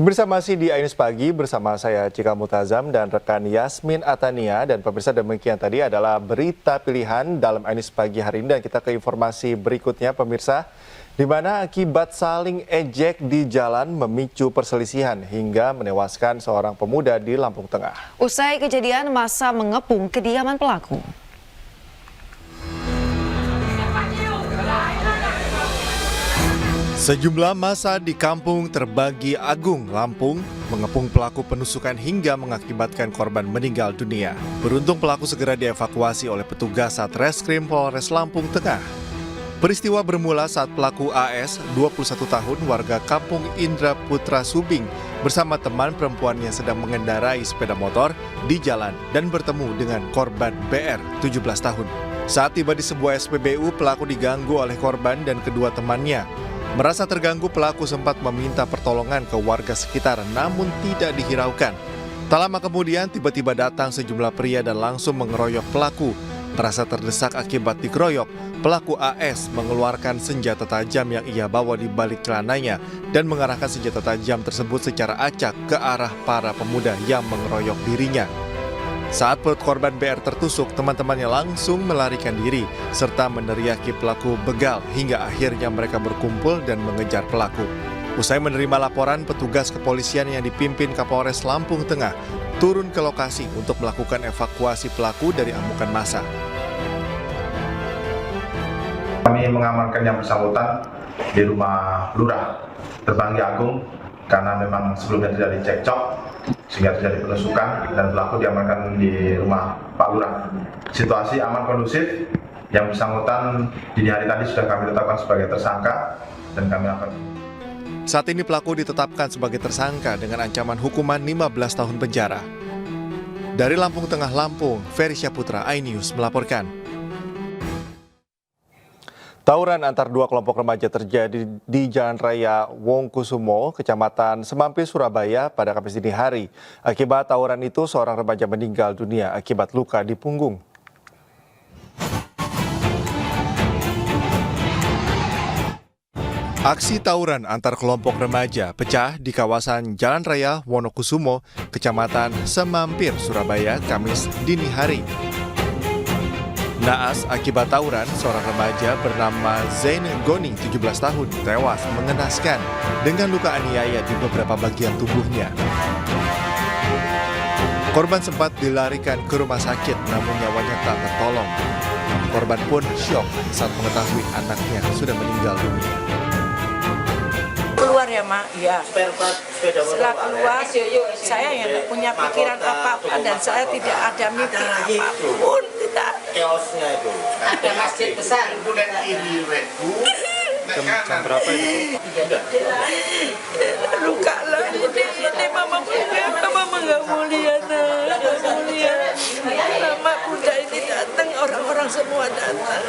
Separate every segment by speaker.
Speaker 1: Pemirsa masih di Ainus Pagi bersama saya Cika Mutazam dan rekan Yasmin Atania. Dan pemirsa demikian tadi adalah berita pilihan dalam Ainus Pagi hari ini. Dan kita ke informasi berikutnya pemirsa. Di mana akibat saling ejek di jalan memicu perselisihan hingga menewaskan seorang pemuda di Lampung Tengah.
Speaker 2: Usai kejadian, massa mengepung kediaman pelaku.
Speaker 1: Sejumlah massa di Kampung Terbagi Agung, Lampung, mengepung pelaku penusukan hingga mengakibatkan korban meninggal dunia. Beruntung pelaku segera dievakuasi oleh petugas Satreskrim Polres Lampung Tengah. Peristiwa bermula saat pelaku AS, 21 tahun, warga Kampung Indra Putra Subing, bersama teman perempuannya sedang mengendarai sepeda motor di jalan dan bertemu dengan korban BR, 17 tahun. Saat tiba di sebuah SPBU, pelaku diganggu oleh korban dan kedua temannya. Merasa terganggu, pelaku sempat meminta pertolongan ke warga sekitar namun tidak dihiraukan. Tak lama kemudian tiba-tiba datang sejumlah pria dan langsung mengeroyok pelaku. Merasa terdesak akibat dikeroyok, pelaku AS mengeluarkan senjata tajam yang ia bawa di balik celananya dan mengarahkan senjata tajam tersebut secara acak ke arah para pemuda yang mengeroyok dirinya. Saat perut korban BR tertusuk, teman-temannya langsung melarikan diri serta meneriaki pelaku begal hingga akhirnya mereka berkumpul dan mengejar pelaku. Usai menerima laporan, petugas kepolisian yang dipimpin Kapolres Lampung Tengah turun ke lokasi untuk melakukan evakuasi pelaku dari amukan massa.
Speaker 3: Kami mengamankan yang bersangkutan di rumah Lurah Terbagi Agung karena memang sebelumnya terjadi cekcok sehingga terjadi penusukan dan pelaku diamankan di rumah Pak Lurah. Situasi aman kondusif, yang bersangkutan dini hari tadi sudah kami tetapkan sebagai tersangka dan kami akan.
Speaker 1: Saat ini pelaku ditetapkan sebagai tersangka dengan ancaman hukuman 15 tahun penjara. Dari Lampung Tengah, Lampung, Ferry Syaputra, iNews melaporkan. Tawuran antar dua kelompok remaja terjadi di Jalan Raya Wongkusumo, Kecamatan Semampir, Surabaya pada Kamis dini hari. Akibat tawuran itu, seorang remaja meninggal dunia akibat luka di punggung. Aksi tawuran antar kelompok remaja pecah di kawasan Jalan Raya Wonokusumo, Kecamatan Semampir, Surabaya, Kamis dini hari. Naas akibat tawuran, seorang remaja bernama Zain Goni, 17 tahun, tewas mengenaskan dengan luka aniaya di beberapa bagian tubuhnya. Korban sempat dilarikan ke rumah sakit, namun nyawanya tak tertolong. Korban pun syok saat mengetahui anaknya sudah meninggal dunia.
Speaker 4: Keluar ya Mak, iya. Setelah keluar, saya yang tidak punya pikiran apa-apa dan saya tidak ada mimpi apapun, tidak.
Speaker 5: Keosnya itu. Ada masjid besar. Jam berapa itu?
Speaker 4: Luka lah, ini mama nggak mau lihat, Lama bunda ini datang, orang-orang semua datang.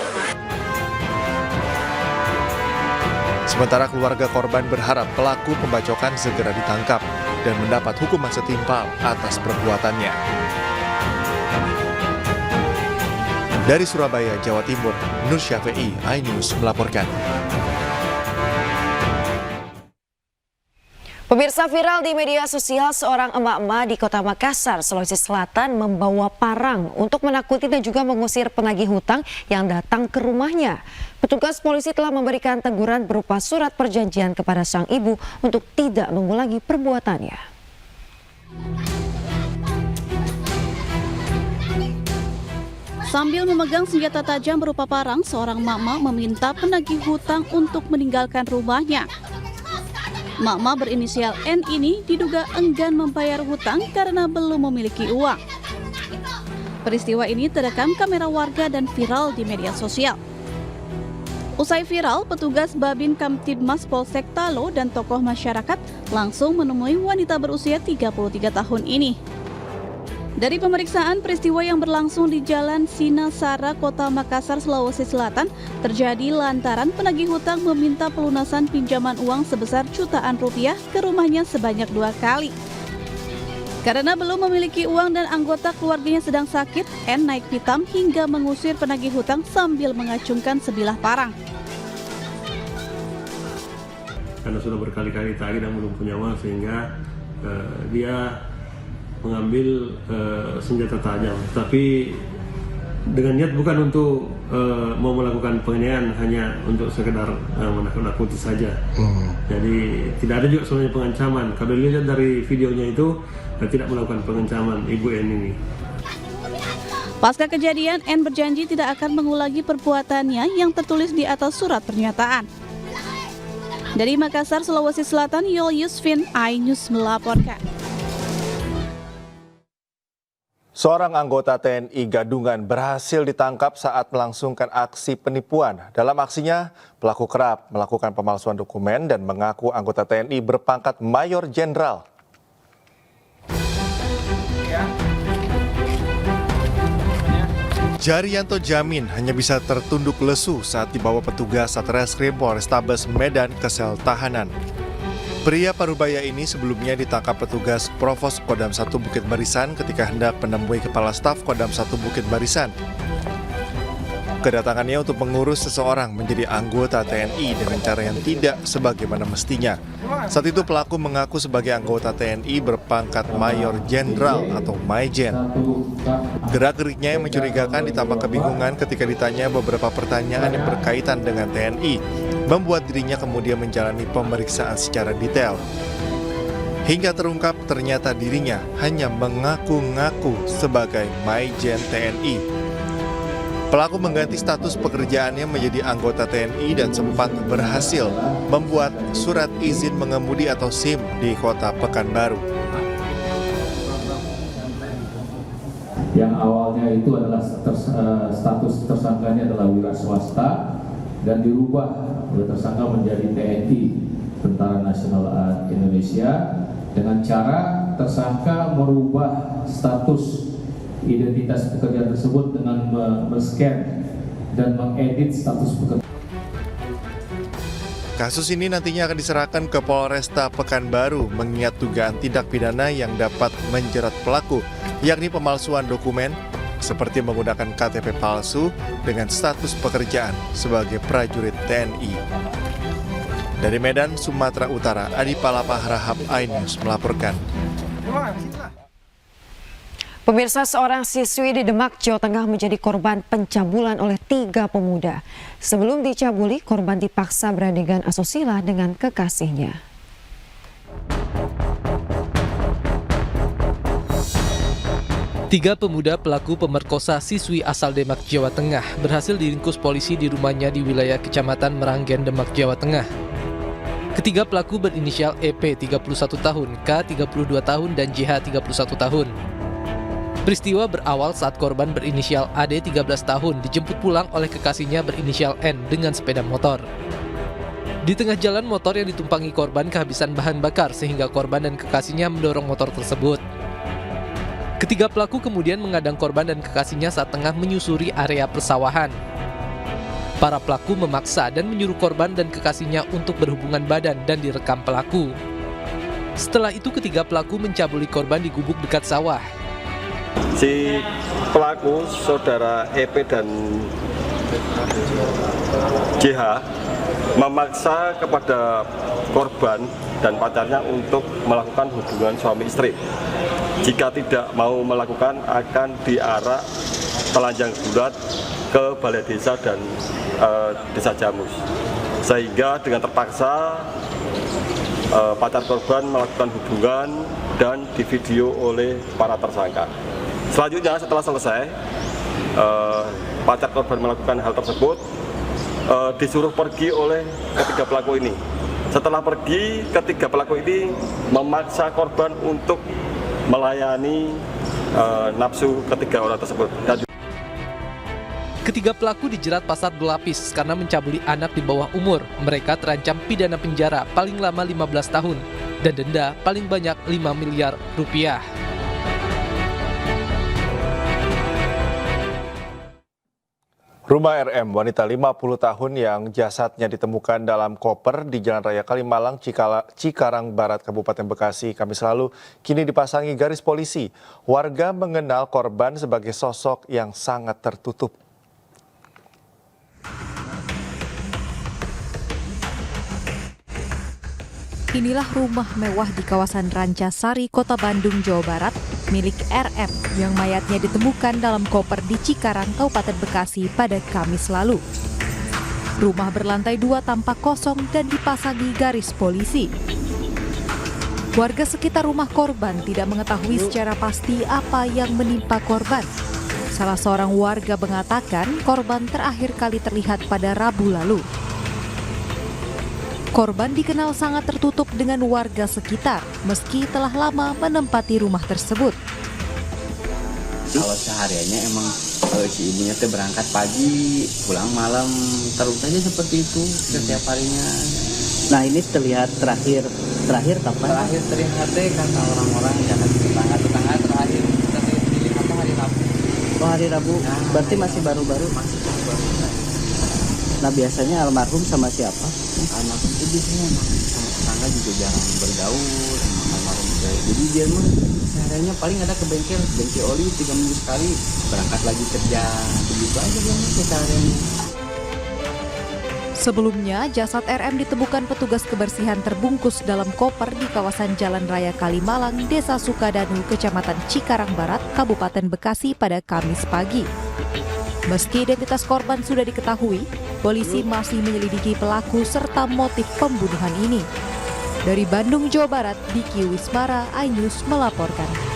Speaker 1: Sementara keluarga korban berharap pelaku pembacokan segera ditangkap dan mendapat hukuman setimpal atas perbuatannya. Dari Surabaya, Jawa Timur, Nur Syafi'i, iNews melaporkan.
Speaker 2: Pemirsa, viral di media sosial, seorang emak-emak di Kota Makassar, Sulawesi Selatan membawa parang untuk menakuti dan juga mengusir penagih hutang yang datang ke rumahnya. Petugas polisi telah memberikan teguran berupa surat perjanjian kepada sang ibu untuk tidak mengulangi perbuatannya.
Speaker 6: Sambil memegang senjata tajam berupa parang, seorang mama meminta penagih hutang untuk meninggalkan rumahnya. Mama berinisial N ini diduga enggan membayar hutang karena belum memiliki uang. Peristiwa ini terekam kamera warga dan viral di media sosial. Usai viral, petugas Babin Kamtibmas Polsek Talo dan tokoh masyarakat langsung menemui wanita berusia 33 tahun ini. Dari pemeriksaan, peristiwa yang berlangsung di Jalan Sinasara, Kota Makassar, Sulawesi Selatan terjadi lantaran penagih hutang meminta pelunasan pinjaman uang sebesar jutaan rupiah ke rumahnya sebanyak 2 kali. Karena belum memiliki uang dan anggota keluarganya sedang sakit, N naik pitam hingga mengusir penagih hutang sambil mengacungkan sebilah parang.
Speaker 7: karena sudah berkali-kali tagih dan belum punya uang, sehingga dia mengambil senjata tajam. Tapi dengan niat bukan untuk mau melakukan penganiayaan, hanya untuk sekedar menakut-nakuti saja. Jadi tidak ada juga sebenarnya pengancaman. Kalau dilihat dari videonya itu tidak melakukan pengancaman Ibu N ini.
Speaker 6: Pasca kejadian, N berjanji tidak akan mengulangi perbuatannya yang tertulis di atas surat pernyataan. Dari Makassar, Sulawesi Selatan, Yul Yusfin, iNews melaporkan.
Speaker 1: Seorang anggota TNI Gadungan berhasil ditangkap saat melangsungkan aksi penipuan. Dalam aksinya, pelaku kerap melakukan pemalsuan dokumen dan mengaku anggota TNI berpangkat Mayor Jenderal. Jarianto Jamin hanya bisa tertunduk lesu saat dibawa petugas Satreskrim Polrestabes Medan ke sel tahanan. Pria parubaya ini sebelumnya ditangkap petugas Provos Kodam 1 Bukit Barisan ketika hendak menemui Kepala Staf Kodam 1 Bukit Barisan. Kedatangannya untuk mengurus seseorang menjadi anggota TNI dengan cara yang tidak sebagaimana mestinya. Saat itu pelaku mengaku sebagai anggota TNI berpangkat Mayor Jenderal atau Maijen. Gerak-geriknya yang mencurigakan ditambah kebingungan ketika ditanya beberapa pertanyaan yang berkaitan dengan TNI, membuat dirinya kemudian menjalani pemeriksaan secara detail. Hingga terungkap ternyata dirinya hanya mengaku-ngaku sebagai Maijen TNI. Pelaku mengganti status pekerjaannya menjadi anggota TNI dan sempat berhasil membuat surat izin mengemudi atau SIM di kota Pekanbaru.
Speaker 8: Yang awalnya itu adalah status tersangkanya adalah wira swasta dan dirubah oleh tersangka menjadi TNI, Tentara Nasional Indonesia, dengan cara tersangka merubah status identitas pekerjaan tersebut dengan men-scan dan mengedit status pekerjaan.
Speaker 1: Kasus ini nantinya akan diserahkan ke Polresta Pekanbaru mengingat dugaan tindak pidana yang dapat menjerat pelaku, yakni pemalsuan dokumen seperti menggunakan KTP palsu dengan status pekerjaan sebagai prajurit TNI. Dari Medan, Sumatera Utara, Adi Palapa Harahap, iNews melaporkan.
Speaker 2: Pemirsa, seorang siswi di Demak, Jawa Tengah menjadi korban pencabulan oleh 3 pemuda. Sebelum dicabuli, korban dipaksa beradegan asusila dengan kekasihnya.
Speaker 9: Tiga pemuda pelaku pemerkosa siswi asal Demak, Jawa Tengah berhasil diringkus polisi di rumahnya di wilayah Kecamatan Meranggen, Demak, Jawa Tengah. Ketiga pelaku berinisial EP 31 tahun, K 32 tahun, dan JH 31 tahun. Peristiwa berawal saat korban berinisial AD 13 tahun dijemput pulang oleh kekasihnya berinisial N dengan sepeda motor. Di tengah jalan, motor yang ditumpangi korban kehabisan bahan bakar sehingga korban dan kekasihnya mendorong motor tersebut. Ketiga pelaku kemudian mengadang korban dan kekasihnya saat tengah menyusuri area persawahan. Para pelaku memaksa dan menyuruh korban dan kekasihnya untuk berhubungan badan dan direkam pelaku. Setelah itu ketiga pelaku mencabuli korban di gubuk dekat sawah.
Speaker 10: Si pelaku, saudara EP dan JH, memaksa kepada korban dan pacarnya untuk melakukan hubungan suami istri. Jika tidak mau melakukan, akan diarak telanjang bulat ke balai desa dan desa Jamus. Sehingga dengan terpaksa pacar korban melakukan hubungan dan divideo oleh para tersangka. Selanjutnya setelah selesai, pacar korban melakukan hal tersebut, disuruh pergi oleh ketiga pelaku ini. Setelah pergi, ketiga pelaku ini memaksa korban untuk melayani nafsu ketiga orang tersebut.
Speaker 9: Ketiga pelaku dijerat pasal berlapis karena mencabuli anak di bawah umur. Mereka terancam pidana penjara paling lama 15 tahun dan denda paling banyak 5 miliar rupiah.
Speaker 1: Rumah RM, wanita 50 tahun yang jasadnya ditemukan dalam koper di Jalan Raya Kalimalang, Cikarang Barat, Kabupaten Bekasi, Kamis lalu, kini dipasangi garis polisi. Warga mengenal korban sebagai sosok yang sangat tertutup.
Speaker 11: Inilah rumah mewah di kawasan Rancasari, Kota Bandung, Jawa Barat, milik RM yang mayatnya ditemukan dalam koper di Cikarang, Kabupaten Bekasi pada Kamis lalu. Rumah berlantai 2 tampak kosong dan dipasangi garis polisi. Warga sekitar rumah korban tidak mengetahui secara pasti apa yang menimpa korban. Salah seorang warga mengatakan korban terakhir kali terlihat pada Rabu lalu. Korban dikenal sangat tertutup dengan warga sekitar, meski telah lama menempati rumah tersebut.
Speaker 12: Kalau sehariannya emang si ibunya tuh berangkat pagi, pulang malam, terus aja seperti itu setiap harinya.
Speaker 13: Nah ini terlihat terakhir kapan?
Speaker 12: Terakhir terlihat kata orang-orang jangan tetangga terakhir dilihat hari Rabu.
Speaker 13: Oh hari Rabu, berarti masih baru-baru?
Speaker 12: Masih baru.
Speaker 13: Nah biasanya almarhum sama siapa?
Speaker 12: Almarhum itu biasanya emang sama tetangga juga jarang bergaul sama almarhum. Jadi dia mah sehariannya paling ada ke bengkel oli 3 minggu sekali, berangkat lagi kerja, begitu aja dia mah sehariannya.
Speaker 11: Sebelumnya, jasad RM ditemukan petugas kebersihan terbungkus dalam koper di kawasan Jalan Raya Kalimalang, Desa Sukadanu, Kecamatan Cikarang Barat, Kabupaten Bekasi pada Kamis pagi. Meski identitas korban sudah diketahui, polisi masih menyelidiki pelaku serta motif pembunuhan ini. Dari Bandung, Jawa Barat, Diki Wismara, iNews melaporkan.